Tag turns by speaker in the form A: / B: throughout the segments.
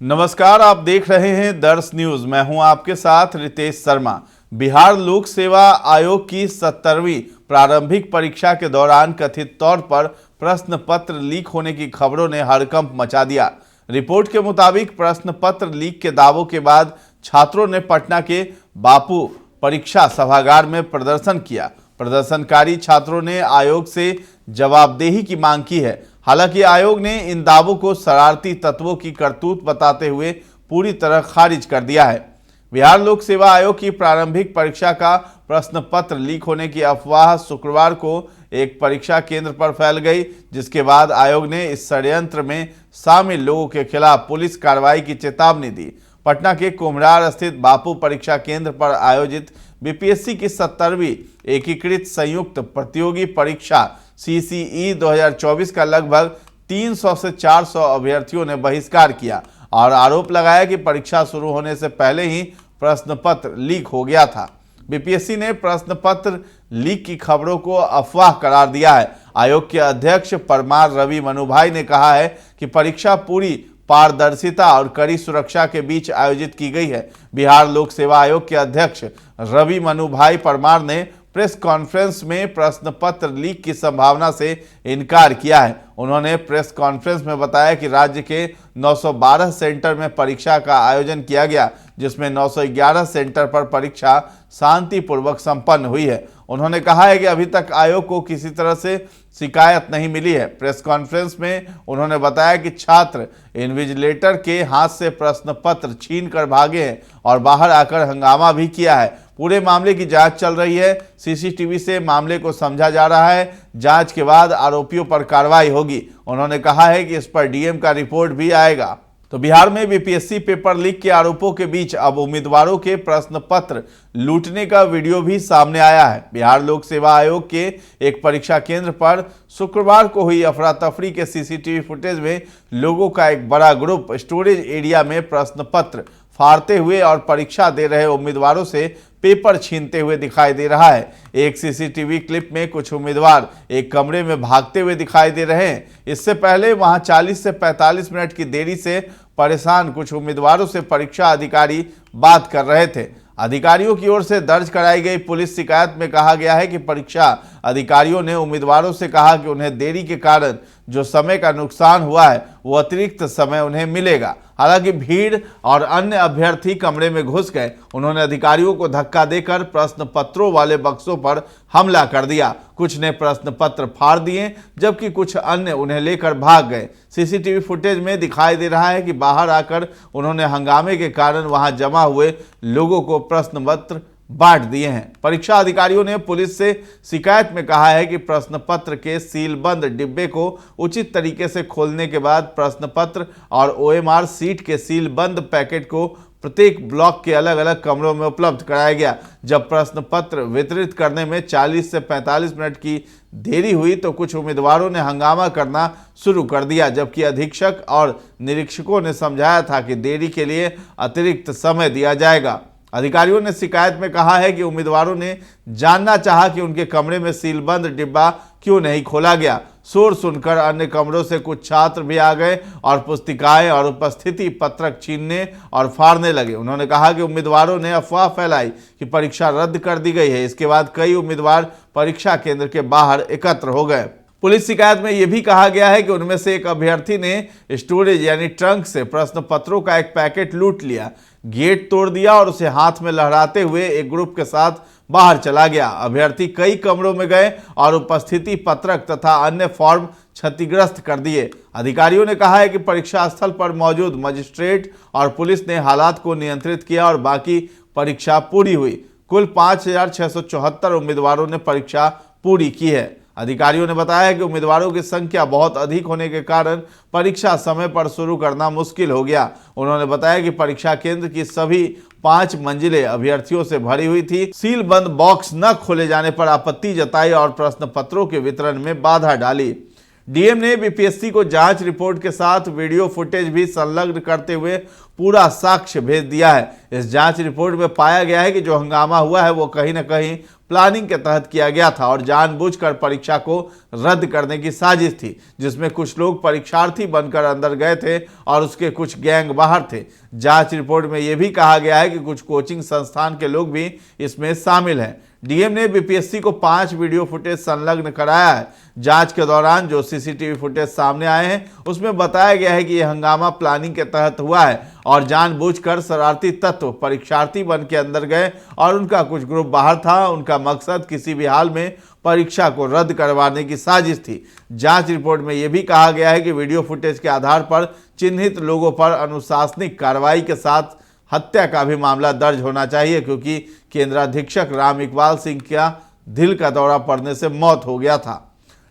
A: नमस्कार, आप देख रहे हैं दर्श न्यूज। मैं हूं आपके साथ रितेश शर्मा। बिहार लोक सेवा आयोग की 70वीं प्रारंभिक परीक्षा के दौरान कथित तौर पर प्रश्न पत्र लीक होने की खबरों ने हड़कंप मचा दिया। रिपोर्ट के मुताबिक प्रश्न पत्र लीक के दावों के बाद छात्रों ने पटना के बापू परीक्षा सभागार में प्रदर्शन किया। प्रदर्शनकारी छात्रों ने आयोग से जवाबदेही की मांग की है। हालांकि आयोग ने इन दावों को शरारती तत्वों की करतूत बताते हुए पूरी तरह खारिज कर दिया है। बिहार लोक सेवा आयोग की प्रारंभिक परीक्षा का प्रश्न पत्र लीक होने की अफवाह शुक्रवार को एक परीक्षा केंद्र पर फैल गई, जिसके बाद आयोग ने इस षड्यंत्र में शामिल लोगों के खिलाफ पुलिस कार्रवाई की चेतावनी दी। पटना के कुम्हरार स्थित बापू परीक्षा केंद्र पर आयोजित बीपीएससी की 70वीं एकीकृत संयुक्त प्रतियोगी परीक्षा CCE 2024 का लगभग 300 से 400 अभ्यर्थियों ने बहिष्कार किया और आरोप लगाया कि परीक्षा शुरू होने से पहले ही प्रश्न पत्र लीक हो गया था। बीपीएससी ने प्रश्न पत्र लीक की खबरों को अफवाह करार दिया है। आयोग के अध्यक्ष परमार रवि मनुभाई ने कहा है कि परीक्षा पूरी पारदर्शिता और कड़ी सुरक्षा के बीच आयोजित की गई है। बिहार लोक सेवा आयोग के अध्यक्ष रवि मनुभाई परमार ने प्रेस कॉन्फ्रेंस में प्रश्न पत्र लीक की संभावना से इनकार किया है। उन्होंने प्रेस कॉन्फ्रेंस में बताया कि राज्य के 912 सेंटर में परीक्षा का आयोजन किया गया, जिसमें 911 सेंटर पर परीक्षा शांतिपूर्वक संपन्न हुई है। उन्होंने कहा है कि अभी तक आयोग को किसी तरह से शिकायत नहीं मिली है। प्रेस कॉन्फ्रेंस में उन्होंने बताया कि छात्र इन्विजिलेटर के हाथ से प्रश्न पत्र छीन कर भागे हैं और बाहर आकर हंगामा भी किया है। पूरे मामले की जांच चल रही है। सीसीटीवी से मामले को समझा जा रहा है। जांच के बाद आरोपियों पर कार्रवाई होगी। उन्होंने कहा है कि इस पर डीएम का रिपोर्ट भी आएगा। तो बिहार में बीपीएससी पेपर लीक के आरोपों के बीच अब उम्मीदवारों के प्रश्न पत्र लूटने का वीडियो भी सामने आया है। बिहार लोक सेवा आयोग के एक परीक्षा केंद्र पर शुक्रवार को हुई अफरा तफरी के सीसीटीवी फुटेज में लोगों का एक बड़ा ग्रुप स्टोरेज एरिया में प्रश्न पत्र फाड़ते हुए और परीक्षा दे रहे उम्मीदवारों से पेपर छीनते हुए दिखाई दे रहा है। एक सीसीटीवी क्लिप में कुछ उम्मीदवार एक कमरे में भागते हुए दिखाई दे रहे हैं। इससे पहले वहां 40 से 45 मिनट की देरी से परेशान कुछ उम्मीदवारों से परीक्षा अधिकारी बात कर रहे थे। अधिकारियों की ओर से दर्ज कराई गई पुलिस शिकायत में कहा गया है कि परीक्षा अधिकारियों ने उम्मीदवारों से कहा कि उन्हें देरी के कारण जो समय का नुकसान हुआ है वो अतिरिक्त समय उन्हें मिलेगा। हालांकि भीड़ और अन्य अभ्यर्थी कमरे में घुस गए। उन्होंने अधिकारियों को धक्का देकर प्रश्न पत्रों वाले बक्सों पर हमला कर दिया। कुछ ने प्रश्न पत्र फाड़ दिए, जबकि कुछ अन्य उन्हें लेकर भाग गए। सीसीटीवी फुटेज में दिखाई दे रहा है कि बाहर आकर उन्होंने हंगामे के कारण वहां जमा हुए लोगों को प्रश्न पत्र बांट दिए हैं। परीक्षा अधिकारियों ने पुलिस से शिकायत में कहा है कि प्रश्न पत्र के सीलबंद डिब्बे को उचित तरीके से खोलने के बाद प्रश्न पत्र और OMR सीट के सीलबंद पैकेट को प्रत्येक ब्लॉक के अलग अलग कमरों में उपलब्ध कराया गया। जब प्रश्न पत्र वितरित करने में 40 से 45 मिनट की देरी हुई तो कुछ उम्मीदवारों ने हंगामा करना शुरू कर दिया, जबकि अधीक्षक और निरीक्षकों ने समझाया था कि देरी के लिए अतिरिक्त समय दिया जाएगा। अधिकारियों ने शिकायत में कहा है कि उम्मीदवारों ने जानना चाहा कि उनके कमरे में सीलबंद डिब्बा क्यों नहीं खोला गया। शोर सुनकर अन्य कमरों से कुछ छात्र भी आ गए और पुस्तिकाएं और उपस्थिति पत्रक छीनने और फाड़ने लगे। उन्होंने कहा कि उम्मीदवारों ने अफवाह फैलाई कि परीक्षा रद्द कर दी गई है। इसके बाद कई उम्मीदवार परीक्षा केंद्र के बाहर एकत्र हो गए। पुलिस शिकायत में यह भी कहा गया है कि उनमें से एक अभ्यर्थी ने स्टोरेज यानी ट्रंक से प्रश्न पत्रों का एक पैकेट लूट लिया, गेट तोड़ दिया और उसे हाथ में लहराते हुए एक ग्रुप के साथ बाहर चला गया। अभ्यर्थी कई कमरों में गए और उपस्थिति पत्रक तथा अन्य फॉर्म क्षतिग्रस्त कर दिए। अधिकारियों ने कहा है कि परीक्षा स्थल पर मौजूद मजिस्ट्रेट और पुलिस ने हालात को नियंत्रित किया और बाकी परीक्षा पूरी हुई। कुल 5674 उम्मीदवारों ने परीक्षा पूरी की है। अधिकारियों ने बताया कि उम्मीदवारों की संख्या बहुत अधिक होने के कारण परीक्षा समय पर शुरू करना मुश्किल हो गया। उन्होंने बताया कि परीक्षा केंद्र की सभी 5 मंजिलें अभ्यर्थियों से भरी हुई थी। सीलबंद बॉक्स न खोले जाने पर आपत्ति जताई और प्रश्न पत्रों के वितरण में बाधा डाली। डीएम ने बीपीएससी को जांच रिपोर्ट के साथ वीडियो फुटेज भी संलग्न करते हुए पूरा साक्ष्य भेज दिया है। इस जांच रिपोर्ट में पाया गया है कि जो हंगामा हुआ है वो कहीं न कहीं प्लानिंग के तहत किया गया था और जानबूझकर परीक्षा को रद्द करने की साजिश थी, जिसमें कुछ लोग परीक्षार्थी बनकर अंदर गए थे और उसके कुछ गैंग बाहर थे। जांच रिपोर्ट में यह भी कहा गया है कि कुछ कोचिंग संस्थान के लोग भी इसमें शामिल हैं। डीएम ने बीपीएससी को 5 वीडियो फुटेज संलग्न कराया है। जांच के दौरान जो सीसीटीवी फुटेज सामने आए हैं उसमें बताया गया है कि यह हंगामा प्लानिंग के तहत हुआ है और जानबूझकर शरारती तत्व परीक्षार्थी बन के अंदर गए और उनका कुछ ग्रुप बाहर था। उनका मकसद किसी भी हाल में परीक्षा को रद्द करवाने की साजिश थी। जांच रिपोर्ट में यह भी कहा गया है कि वीडियो फुटेज के आधार पर चिन्हित लोगों पर अनुशासनिक कार्रवाई के साथ हत्या का भी मामला दर्ज होना चाहिए, क्योंकि केंद्राधीक्षक राम इकबाल सिंह का दिल का दौरा पड़ने से मौत हो गया था।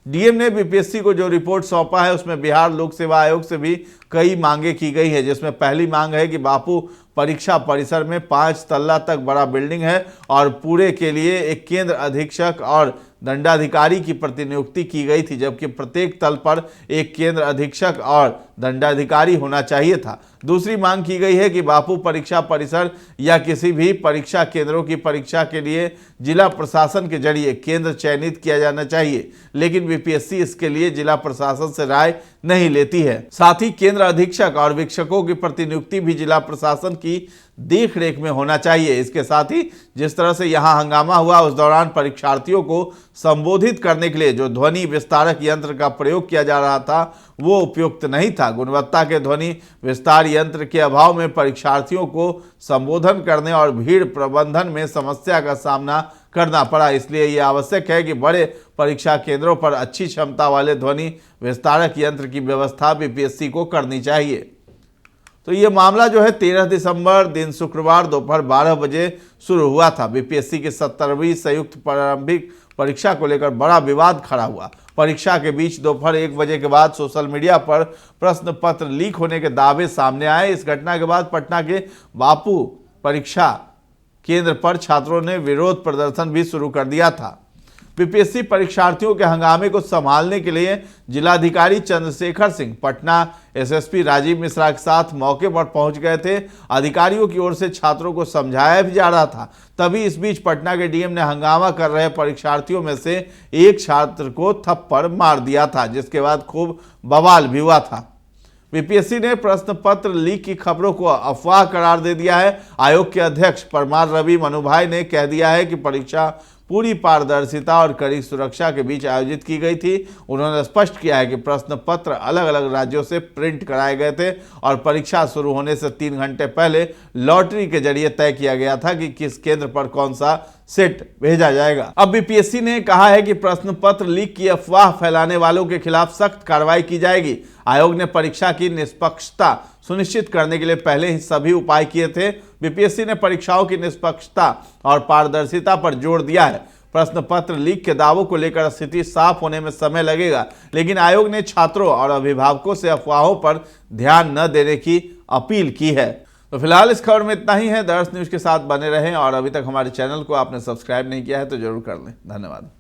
A: डीएम ने बीपीएससी को जो रिपोर्ट सौंपा है उसमें बिहार लोक सेवा आयोग से भी कई मांगे की गई है, जिसमें पहली मांग है कि बापू परीक्षा परिसर में 5 तल्ला तक बड़ा बिल्डिंग है और पूरे के लिए एक केंद्र अधीक्षक और दंडाधिकारी की प्रतिनियुक्ति की गई थी, जबकि प्रत्येक तल पर एक केंद्र अधीक्षक और दंडाधिकारी होना चाहिए था। दूसरी मांग की गई है कि बापू परीक्षा परिसर या किसी भी परीक्षा केंद्रों की परीक्षा के लिए जिला प्रशासन के जरिए केंद्र चयनित किया जाना चाहिए, लेकिन बीपीएससी इसके लिए जिला प्रशासन से राय नहीं लेती है। साथ ही केंद्र अधीक्षक और वीक्षकों की प्रतिनियुक्ति भी जिला प्रशासन की देखरेख में होना चाहिए। इसके साथ ही जिस तरह से यहां हंगामा हुआ उस दौरान परीक्षार्थियों को संबोधित करने के लिए जो ध्वनि विस्तारक यंत्र का प्रयोग किया जा रहा था वो उपयुक्त नहीं था। गुणवत्ता के ध्वनि विस्तार यंत्र के अभाव में परीक्षार्थियों को संबोधन करने और भीड़ प्रबंधन में समस्या का सामना करना पड़ा। इसलिए यह आवश्यक है कि बड़े परीक्षा केंद्रों पर अच्छी क्षमता वाले ध्वनि विस्तारक यंत्र की व्यवस्था बीपीएससी को करनी चाहिए। तो ये मामला जो है 13 दिसंबर दिन शुक्रवार दोपहर 12 बजे शुरू हुआ था। बीपीएससी की 70वीं संयुक्त प्रारंभिक परीक्षा को लेकर बड़ा विवाद खड़ा हुआ। परीक्षा के बीच दोपहर 1 बजे के बाद सोशल मीडिया पर प्रश्न पत्र लीक होने के दावे सामने आए। इस घटना के बाद पटना के बापू परीक्षा केंद्र पर छात्रों ने विरोध प्रदर्शन भी शुरू कर दिया था। बीपीएससी परीक्षार्थियों के हंगामे को संभालने के लिए जिलाधिकारी चंद्रशेखर सिंह पटना एसएसपी राजीव मिश्रा के साथ मौके पर पहुंच गए थे। अधिकारियों की ओर से छात्रों को समझाया भी जा रहा था। तभी इस बीच पटना के डीएम ने हंगामा कर रहे परीक्षार्थियों में से एक छात्र को थप्पड़ मार दिया था, जिसके बाद खूब बवाल भी हुआ था। बीपीएससी ने प्रश्न पत्र लीक की खबरों को अफवाह करार दे दिया है। आयोग के अध्यक्ष परमार रवि मनुभाई ने कह दिया है कि परीक्षा पूरी पारदर्शिता और कड़ी सुरक्षा के बीच आयोजित की गई थी। उन्होंने स्पष्ट किया है कि प्रश्न पत्र अलग अलग राज्यों से प्रिंट कराए गए थे और परीक्षा शुरू होने से 3 घंटे पहले लॉटरी के जरिए तय किया गया था कि किस केंद्र पर कौन सा सेट भेजा जाएगा। अब बीपीएससी ने कहा है कि प्रश्न पत्र लीक की अफवाह फैलाने वालों के खिलाफ सख्त कार्रवाई की जाएगी। आयोग ने परीक्षा की निष्पक्षता सुनिश्चित करने के लिए पहले ही सभी उपाय किए थे। बीपीएससी ने परीक्षाओं की निष्पक्षता और पारदर्शिता पर जोर दिया है। प्रश्न पत्र लीक के दावों को लेकर स्थिति साफ होने में समय लगेगा, लेकिन आयोग ने छात्रों और अभिभावकों से अफवाहों पर ध्यान न देने की अपील की है। तो फिलहाल इस खबर में इतना ही है। दर्श न्यूज के साथ बने रहें और अभी तक हमारे चैनल को आपने सब्सक्राइब नहीं किया है तो जरूर कर लें। धन्यवाद।